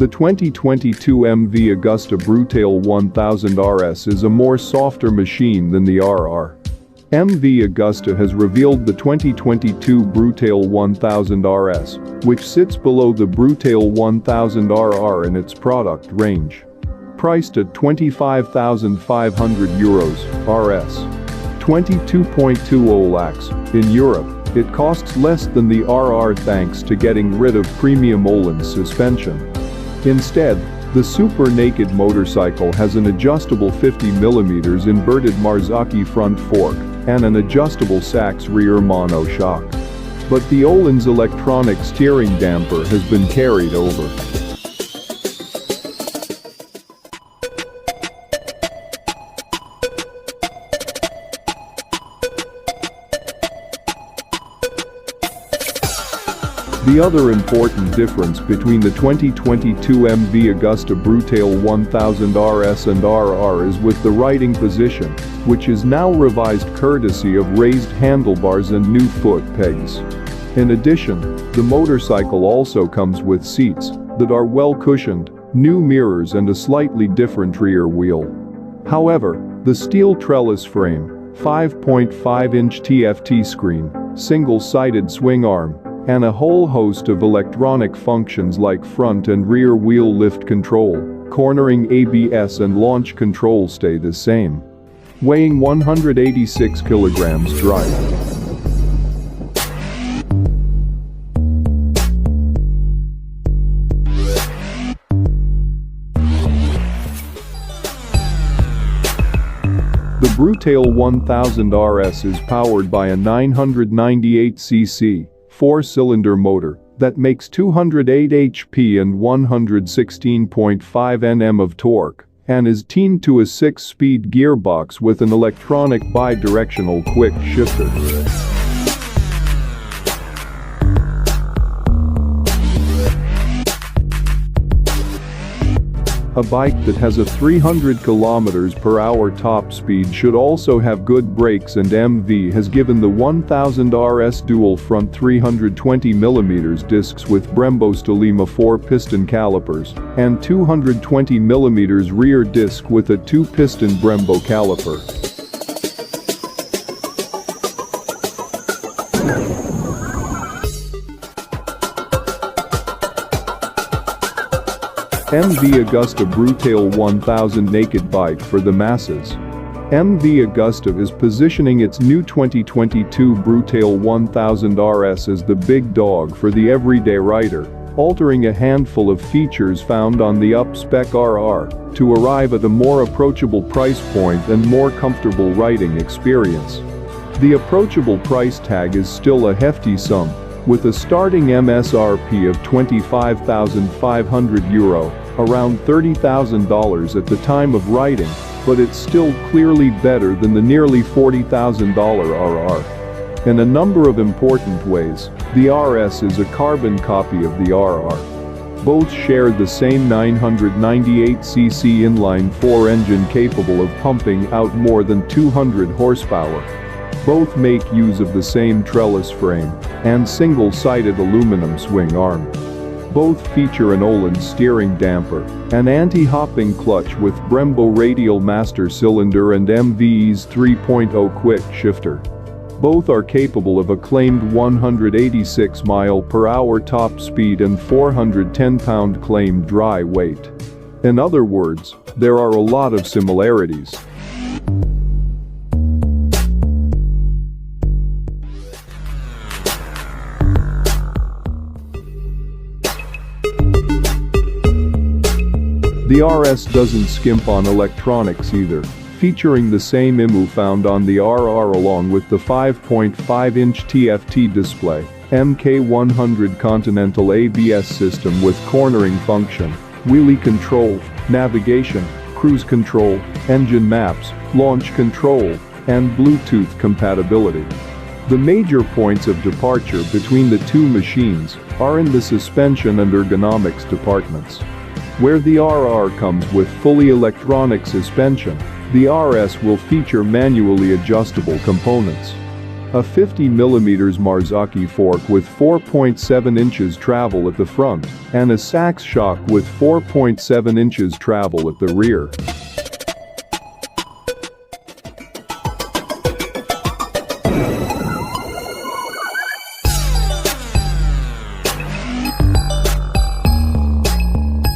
The 2022 MV Agusta Brutale 1000 RS is a more softer machine than the RR. MV Agusta has revealed the 2022 Brutale 1000 RS, which sits below the Brutale 1000 RR in its product range. Priced at €25,500 RS. 22.20 lakhs in Europe, it costs less than the RR thanks to getting rid of premium Öhlins suspension. Instead, the super naked motorcycle has an adjustable 50mm inverted Marzocchi front fork and an adjustable Sachs rear mono shock. But the Öhlins electronic steering damper has been carried over. The other important difference between the 2022 MV Agusta Brutale 1000 RS and RR is with the riding position, which is now revised courtesy of raised handlebars and new foot pegs. In addition, the motorcycle also comes with seats that are well cushioned, new mirrors and a slightly different rear wheel. However, the steel trellis frame, 5.5-inch TFT screen, single-sided swing arm, and a whole host of electronic functions like front and rear wheel lift control, cornering ABS and launch control stay the same. Weighing 186 kilograms dry. The Brutale 1000 RS is powered by a 998cc 4-cylinder motor that makes 208 HP and 116.5 Nm of torque and is tuned to a 6-speed gearbox with an electronic bi-directional quick shifter. A bike that has a 300 km/h top speed should also have good brakes, and MV has given the 1000 RS dual front 320mm discs with Brembo Stelima 4-piston calipers and 220mm rear disc with a 2-piston Brembo caliper. MV Agusta Brutale 1000 naked bike for the masses. MV Agusta is positioning its new 2022 Brutale 1000 RS as the big dog for the everyday rider, altering a handful of features found on the up-spec RR to arrive at a more approachable price point and more comfortable riding experience. The approachable price tag is still a hefty sum, with a starting MSRP of €25,500, around $30,000 at the time of writing, but it's still clearly better than the nearly $40,000 RR. In a number of important ways, the RS is a carbon copy of the RR. Both share the same 998cc inline-4 engine capable of pumping out more than 200 horsepower. Both make use of the same trellis frame and single-sided aluminum swing arm. Both feature an Öhlins steering damper, an anti-hopping clutch with Brembo radial master cylinder and MV's 3.0 quick shifter. Both are capable of a claimed 186 mph top speed and 410-pound claimed dry weight. In other words, there are a lot of similarities. The RS doesn't skimp on electronics either, featuring the same IMU found on the RR along with the 5.5-inch TFT display, MK100 Continental ABS system with cornering function, wheelie control, navigation, cruise control, engine maps, launch control, and Bluetooth compatibility. The major points of departure between the two machines are in the suspension and ergonomics departments. Where the RR comes with fully electronic suspension, the RS will feature manually adjustable components. A 50mm Marzocchi fork with 4.7 inches travel at the front, and a Sachs shock with 4.7 inches travel at the rear.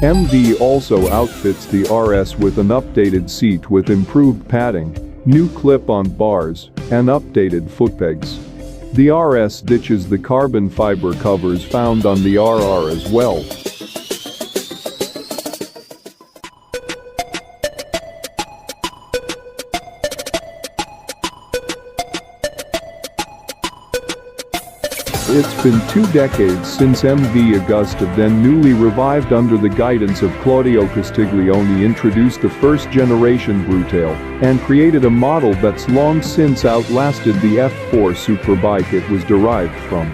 MV also outfits the RS with an updated seat with improved padding, new clip-on bars, and updated footpegs. The RS ditches the carbon fiber covers found on the RR as well. It's been 2 decades since MV Agusta, then newly revived under the guidance of Claudio Castiglione, introduced the first-generation Brutale and created a model that's long since outlasted the F4 superbike it was derived from.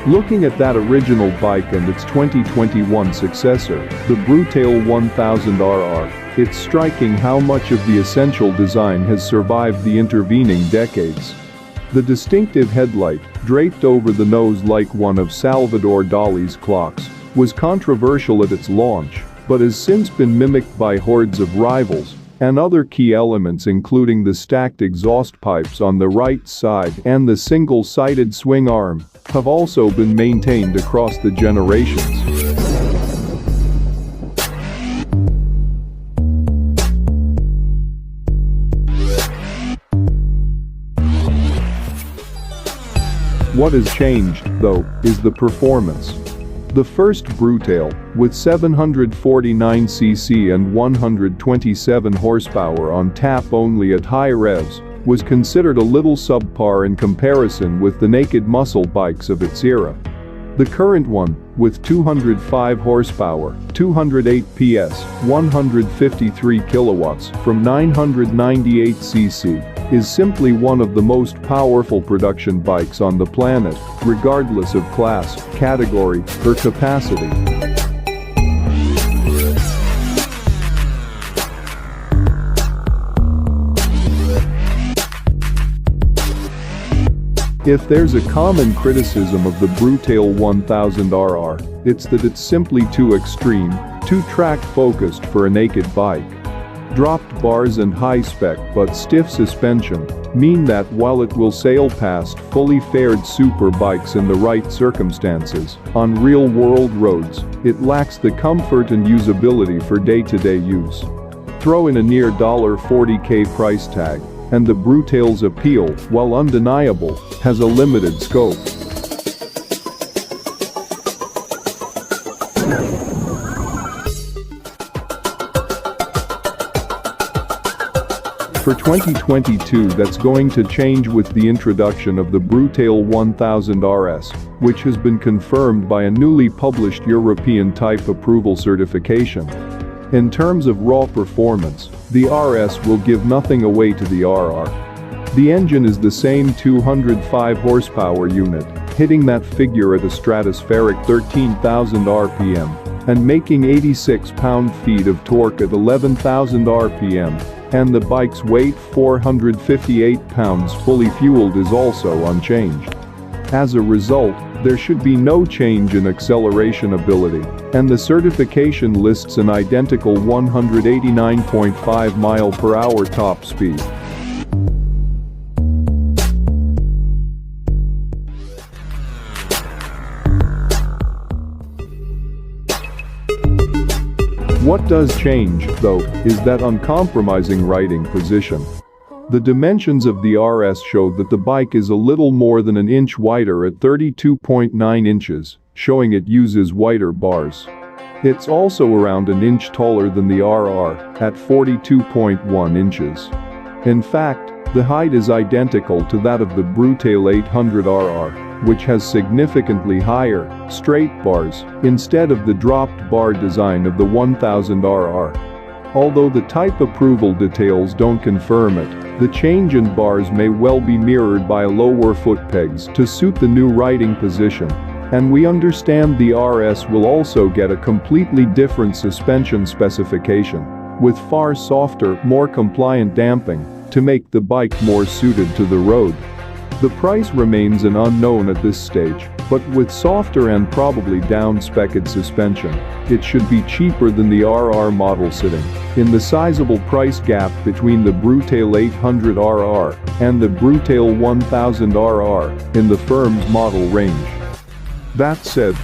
Looking at that original bike and its 2021 successor, the Brutale 1000RR, it's striking how much of the essential design has survived the intervening decades. The distinctive headlight, draped over the nose like one of Salvador Dali's clocks, was controversial at its launch, but has since been mimicked by hordes of rivals, and other key elements including the stacked exhaust pipes on the right side and the single-sided swing arm have also been maintained across the generations. What has changed, though, is the performance. The first Brutale, with 749cc and 127 horsepower on tap only at high revs, was considered a little subpar in comparison with the naked muscle bikes of its era. The current one, with 205 horsepower, 208 PS, 153 kilowatts from 998cc, is simply one of the most powerful production bikes on the planet, regardless of class, category, or capacity. If there's a common criticism of the Brutale 1000RR, it's that it's simply too extreme, too track-focused for a naked bike. Dropped bars and high-spec but stiff suspension mean that while it will sail past fully fared super bikes in the right circumstances, on real-world roads, it lacks the comfort and usability for day-to-day use. Throw in a near $40K price tag, and the Brutale's appeal, while undeniable, has a limited scope. For 2022, that's going to change with the introduction of the Brutale 1000 RS, which has been confirmed by a newly published European Type Approval certification. In terms of raw performance, the RS will give nothing away to the RR. The engine is the same 205 horsepower unit, hitting that figure at a stratospheric 13,000 RPM, and making 86 pound-feet of torque at 11,000 RPM. And the bike's weight, 458 pounds fully fueled, is also unchanged. As a result, there should be no change in acceleration ability, and the certification lists an identical 189.5 mph top speed. What does change, though, is that uncompromising riding position. The dimensions of the RS show that the bike is a little more than an inch wider at 32.9 inches, showing it uses wider bars. It's also around an inch taller than the RR, at 42.1 inches. In fact, the height is identical to that of the Brutale 800RR, which has significantly higher, straight bars, instead of the dropped bar design of the 1000RR. Although the type approval details don't confirm it, the change in bars may well be mirrored by lower foot pegs to suit the new riding position, and we understand the RS will also get a completely different suspension specification, with far softer, more compliant damping, to make the bike more suited to the road. The price remains an unknown at this stage, but with softer and probably down-specced suspension, it should be cheaper than the RR model, sitting in the sizable price gap between the Brutale 800RR and the Brutale 1000RR in the firm's model range. That said,